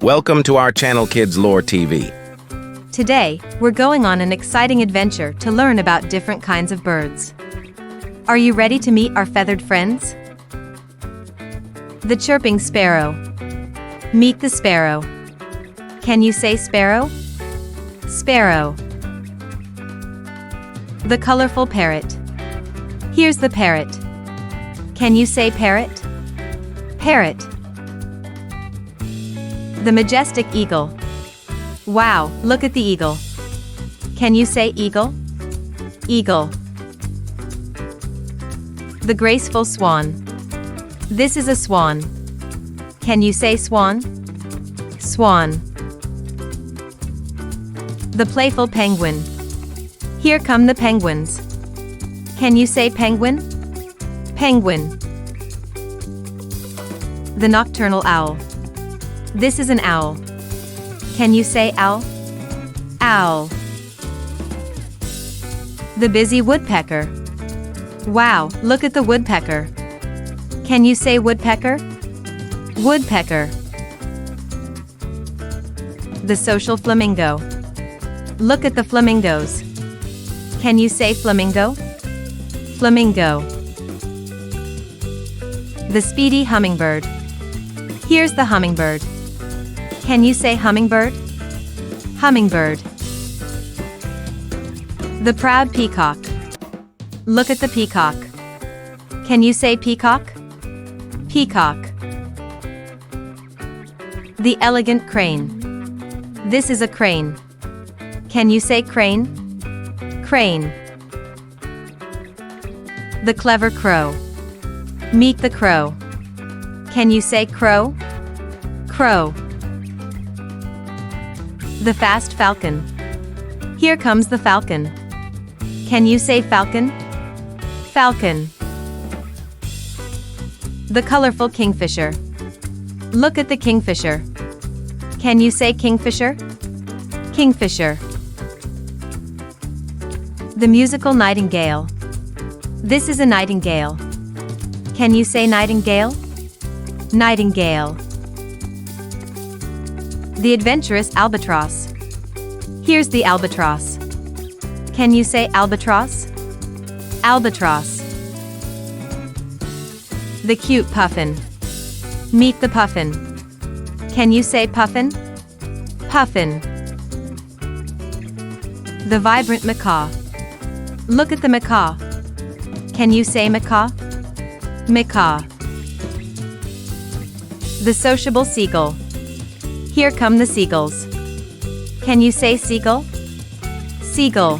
Welcome to our channel Kidslore TV. Today, we're going on an exciting adventure to learn about different kinds of birds. Are you ready to meet our feathered friends? The chirping sparrow. Meet the sparrow. Can you say sparrow? Sparrow. The colorful parrot. Here's the parrot. Can you say parrot? Parrot. The majestic eagle. Wow, look at the eagle. Can you say eagle? Eagle. The graceful swan. This is a swan. Can you say swan? Swan. The playful penguin. Here come the penguins. Can you say penguin? Penguin. The nocturnal owl. This is an owl. Can you say owl? Owl. The busy woodpecker. Wow, look at the woodpecker. Can you say woodpecker? Woodpecker. The social flamingo. Look at the flamingos. Can you say flamingo? Flamingo. The speedy hummingbird. Here's the hummingbird. Can you say hummingbird? Hummingbird. The proud peacock. Look at the peacock. Can you say peacock? Peacock. The elegant crane. This is a crane. Can you say crane? Crane. The clever crow. Meet the crow. Can you say crow? Crow. The fast falcon. Here comes the falcon. Can you say falcon? Falcon. The colorful kingfisher. Look at the kingfisher. Can you say kingfisher? Kingfisher. The musical nightingale. This is a nightingale. Can you say nightingale? Nightingale. The adventurous albatross. Here's the albatross. Can you say albatross? Albatross. The cute puffin. Meet the puffin. Can you say puffin? Puffin. The vibrant macaw. Look at the macaw. Can you say macaw? Macaw. The sociable seagull. Here come the seagulls. Can you say seagull? Seagull.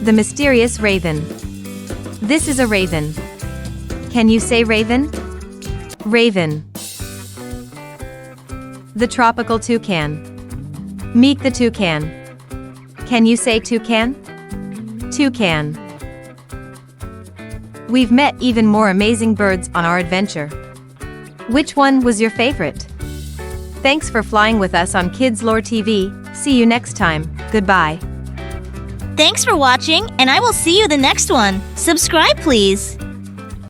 The mysterious raven. This is a raven. Can you say raven? Raven. The tropical toucan. Meet the toucan. Can you say toucan? Toucan. We've met even more amazing birds on our adventure. Which one was your favorite? Thanks for flying with us on Kidslore TV. See you next time. Goodbye. Thanks for watching, and I will see you the next one. Subscribe, please.